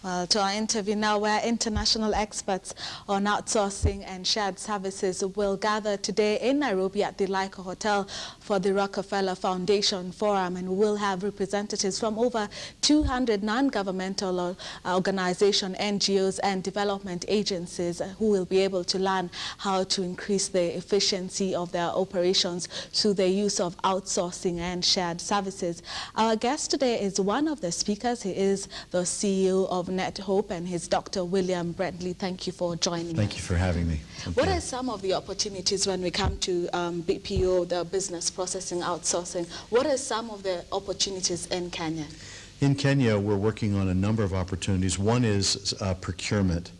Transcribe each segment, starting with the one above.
Well, to our interview now, where international experts on outsourcing and shared services will gather today in Nairobi at the Laika Hotel for the Rockefeller Foundation Forum, and we'll have representatives from over 200 non-governmental organizations, NGOs, and development agencies who will be able to learn how to increase the efficiency of their operations through the use of outsourcing and shared services. Our guest today is one of the speakers. He is the CEO of NetHope, and he's Dr. William Bradley. Thank you for joining us. Thank you for having me. What are some of the opportunities when we come to BPO, the business processing outsourcing? What are some of the opportunities in Kenya? In Kenya, we're working on a number of opportunities. One is procurement.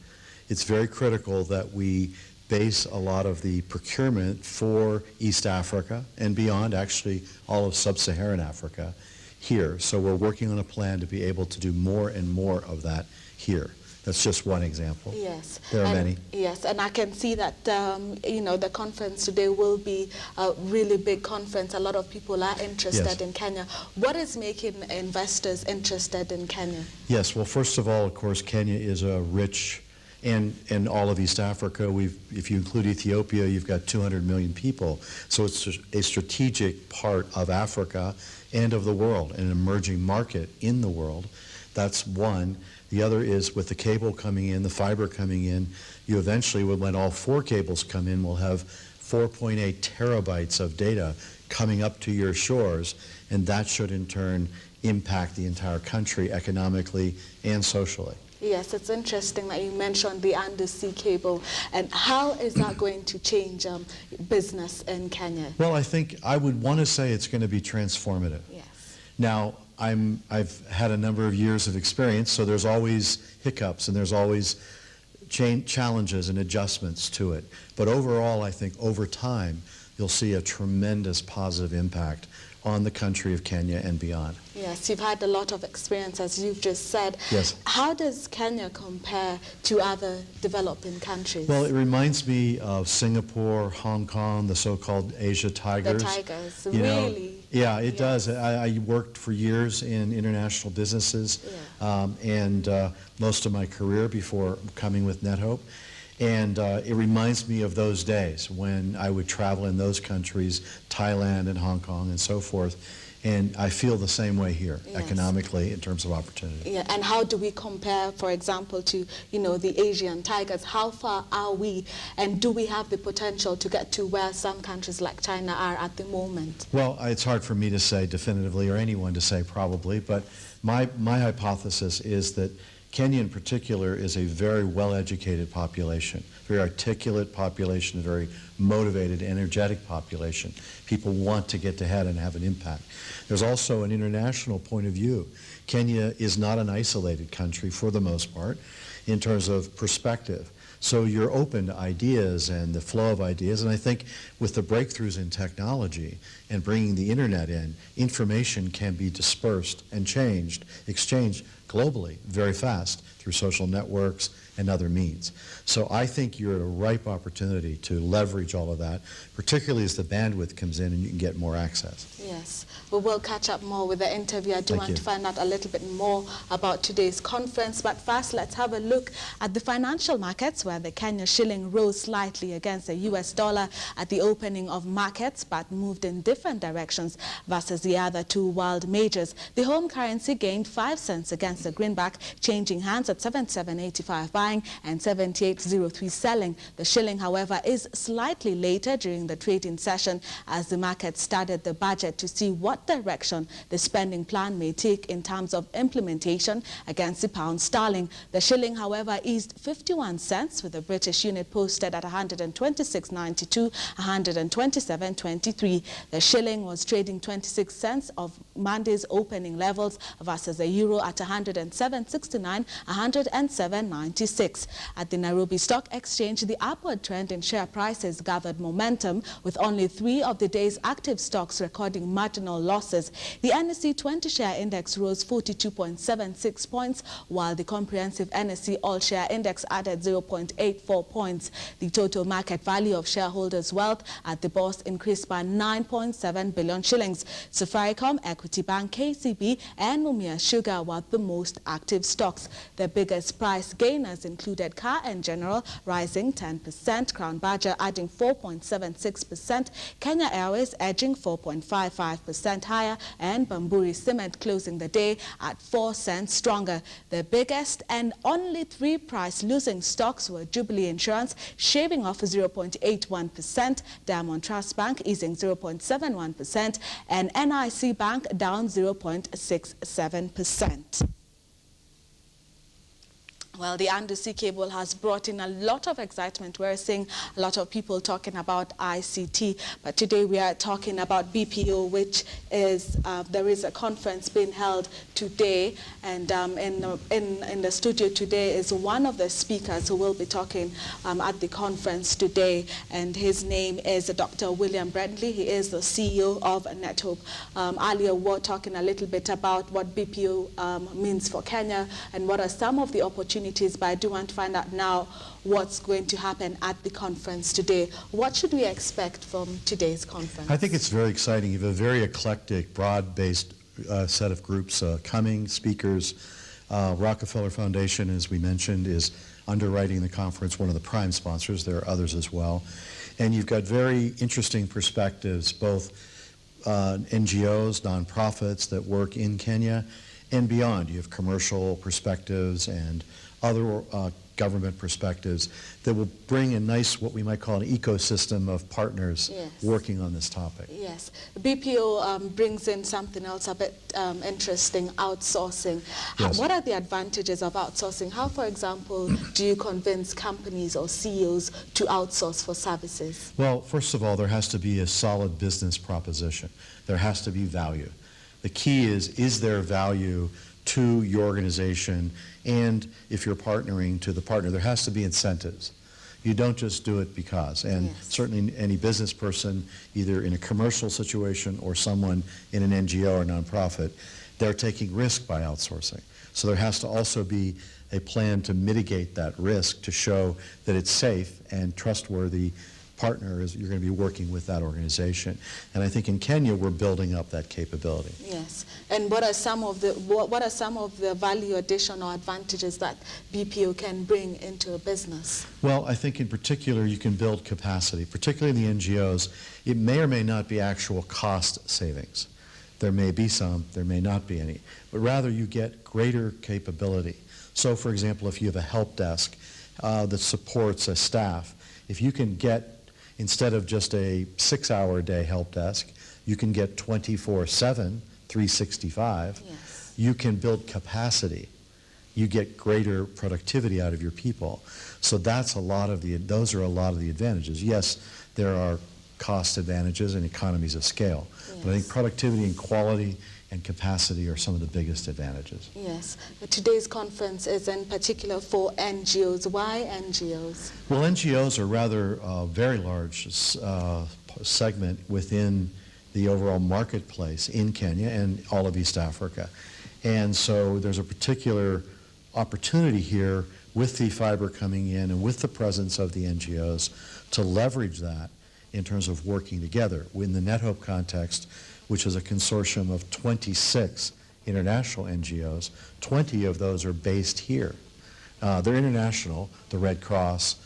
It's very critical that we base a lot of the procurement for East Africa and beyond, actually all of sub-Saharan Africa, here. So we're working on a plan to be able to do more and more of that here. That's just one example. Yes. There are many. Yes, and I can see that, you know, the conference today will be a really big conference. A lot of people are interested in Kenya. What is making investors interested in Kenya? Yes, well, first of all, of course, Kenya is a rich, and all of East Africa, if you include Ethiopia, you've got 200 million people. So it's a strategic part of Africa and of the world, an emerging market in the world. That's one. The other is with the cable coming in, the fiber coming in, you eventually, when all four cables come in, will have 4.8 terabytes of data coming up to your shores, and that should in turn impact the entire country economically and socially. Yes, it's interesting that you mentioned the undersea cable. And how is that going to change business in Kenya? Well, I think I would want to say it's going to be transformative. Yes. Now, I've had a number of years of experience, so there's always hiccups and there's always challenges and adjustments to it. But overall, I think over time, you'll see a tremendous positive impact on the country of Kenya and beyond. Yes, you've had a lot of experience, as you've just said. Yes. How does Kenya compare to other developing countries? Well, it reminds me of Singapore, Hong Kong, the so-called Asia Tigers. The Tigers, you really? Know, yeah, it does. I worked for years in international businesses, and most of my career before coming with NetHope. And it reminds me of those days when I would travel in those countries, Thailand and Hong Kong and so forth. And I feel the same way here, economically, in terms of opportunity. Yeah, and how do we compare, for example, to, you know, the Asian Tigers? How far are we, and do we have the potential to get to where some countries like China are at the moment? Well, it's hard for me to say definitively, or anyone to say probably, but my hypothesis is that Kenya in particular is a very well-educated population, very articulate population, a very motivated, energetic population. People want to get ahead and have an impact. There's also an international point of view. Kenya is not an isolated country for the most part in terms of perspective. So you're open to ideas and the flow of ideas, and I think with the breakthroughs in technology and bringing the internet in, information can be dispersed and exchanged globally very fast through social networks and other means. So I think you're at a ripe opportunity to leverage all of that, particularly as the bandwidth comes in and you can get more access. Yes, we will catch up more with the interview. I do want to find out a little bit more about today's conference, but first let's have a look at the financial markets, where the Kenya shilling rose slightly against the US dollar at the opening of markets, but moved in different directions versus the other two world majors. The home currency gained 5 cents against the greenback, changing hands at 77.85 buying and 78.03 selling. The shilling, however, is slightly later during the trading session as the market started the budget to see what direction the spending plan may take in terms of implementation against the pound sterling. The shilling, however, eased 51 cents, with the British unit posted at 126.92, 127.23. The shilling was trading 26 cents of Monday's opening levels versus the euro at 107.69, 107.96. 6. At the Nairobi Stock Exchange, the upward trend in share prices gathered momentum, with only 3 of the day's active stocks recording marginal losses. The NSE 20 share index rose 42.76 points, while the comprehensive NSE All Share Index added 0.84 points. The total market value of shareholders' wealth at the bourse increased by 9.7 billion shillings. Safaricom, Equity Bank, KCB and Mumia Sugar were the most active stocks. The biggest price gainers included Car and General, rising 10%, Crown Badger adding 4.76%, Kenya Airways edging 4.55% higher, and Bamburi Cement closing the day at 4 cents stronger. The biggest and only 3 price-losing stocks were Jubilee Insurance, shaving off 0.81%, Diamond Trust Bank easing 0.71%, and NIC Bank down 0.67%. Well, the undersea cable has brought in a lot of excitement. We're seeing a lot of people talking about ICT, but today we are talking about BPO, which is, there is a conference being held today, and in the studio today is one of the speakers who will be talking at the conference today, and his name is Dr. William Bradley. He is the CEO of NetHope. Earlier we were talking a little bit about what BPO means for Kenya and what are some of the opportunities, but I do want to find out now what's going to happen at the conference today. What should we expect from today's conference? I think it's very exciting. You have a very eclectic, broad-based set of groups coming, speakers. Rockefeller Foundation, as we mentioned, is underwriting the conference, one of the prime sponsors. There are others as well. And you've got very interesting perspectives, both NGOs, nonprofits that work in Kenya and beyond. You have commercial perspectives and other government perspectives that will bring a nice, what we might call an ecosystem of partners working on this topic. Yes. BPO brings in something else a bit interesting, outsourcing. Yes. What are the advantages of outsourcing? How, for example, do you convince companies or CEOs to outsource for services? Well, first of all, there has to be a solid business proposition. There has to be value. The key is there value to your organization, and if you're partnering to the partner, there has to be incentives. You don't just do it because, and certainly any business person, either in a commercial situation or someone in an NGO or nonprofit, they're taking risk by outsourcing. So there has to also be a plan to mitigate that risk, to show that it's safe and trustworthy partner is you're going to be working with that organization. And I think in Kenya we're building up that capability. Yes. And what are some of the value addition or advantages that BPO can bring into a business? Well, I think in particular you can build capacity, particularly in the NGOs. It may or may not be actual cost savings. There may be some, there may not be any, but rather you get greater capability. So for example, if you have a help desk that supports a staff, if you can get, instead of just a 6-hour-a-day help desk, you can get 24/7, 365. Yes. You can build capacity. You get greater productivity out of your people. So those are a lot of the advantages. Yes, there are cost advantages and economies of scale, but I think productivity and quality and capacity are some of the biggest advantages. Yes. But today's conference is in particular for NGOs. Why NGOs? Well, NGOs are rather very large segment within the overall marketplace in Kenya and all of East Africa. And so there's a particular opportunity here with the fiber coming in and with the presence of the NGOs to leverage that in terms of working together. In the NetHope context, which is a consortium of 26 international NGOs, 20 of those are based here. They're international, the Red Cross,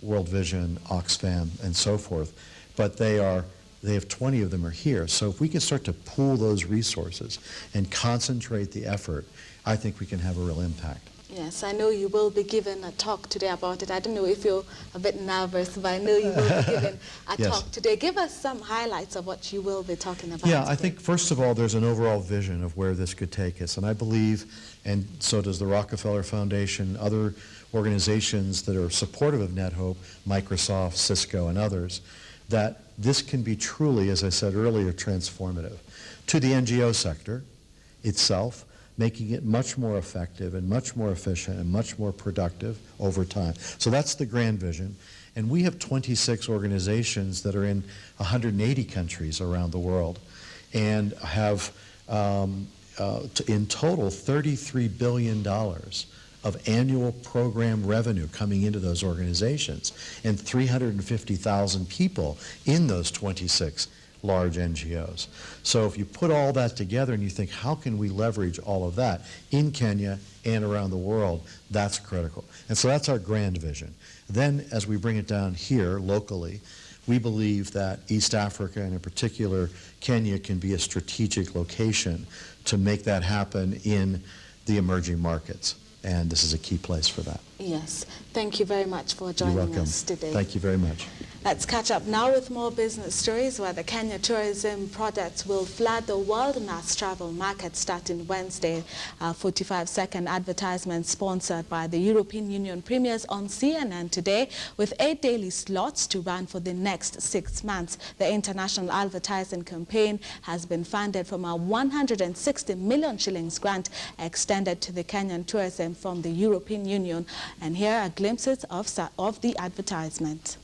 World Vision, Oxfam, and so forth, but they have 20 of them are here. So if we can start to pool those resources and concentrate the effort, I think we can have a real impact. Yes, I know you will be giving a talk today about it. I don't know if you're a bit nervous, but I know you will be giving a talk today. Give us some highlights of what you will be talking about Yeah, today. I think first of all, there's an overall vision of where this could take us. And I believe, and so does the Rockefeller Foundation, other organizations that are supportive of NetHope, Microsoft, Cisco, and others, that this can be truly, as I said earlier, transformative to the NGO sector itself, making it much more effective and much more efficient and much more productive over time. So that's the grand vision. And we have 26 organizations that are in 180 countries around the world and have in total $33 billion of annual program revenue coming into those organizations and 350,000 people in those 26 large NGOs. So if you put all that together and you think, how can we leverage all of that in Kenya and around the world, that's critical. And so that's our grand vision. Then as we bring it down here locally, we believe that East Africa, and in particular Kenya, can be a strategic location to make that happen in the emerging markets. And this is a key place for that. Yes. Thank you very much for joining us today. Thank you very much. Let's catch up now with more business stories where the Kenya tourism projects will flood the world mass travel market starting Wednesday. A 45-second advertisement sponsored by the European Union premieres on CNN today with 8 daily slots to run for the next 6 months. The international advertising campaign has been funded from a 160 million shillings grant extended to the Kenyan tourism from the European Union. And here are glimpses of the advertisement.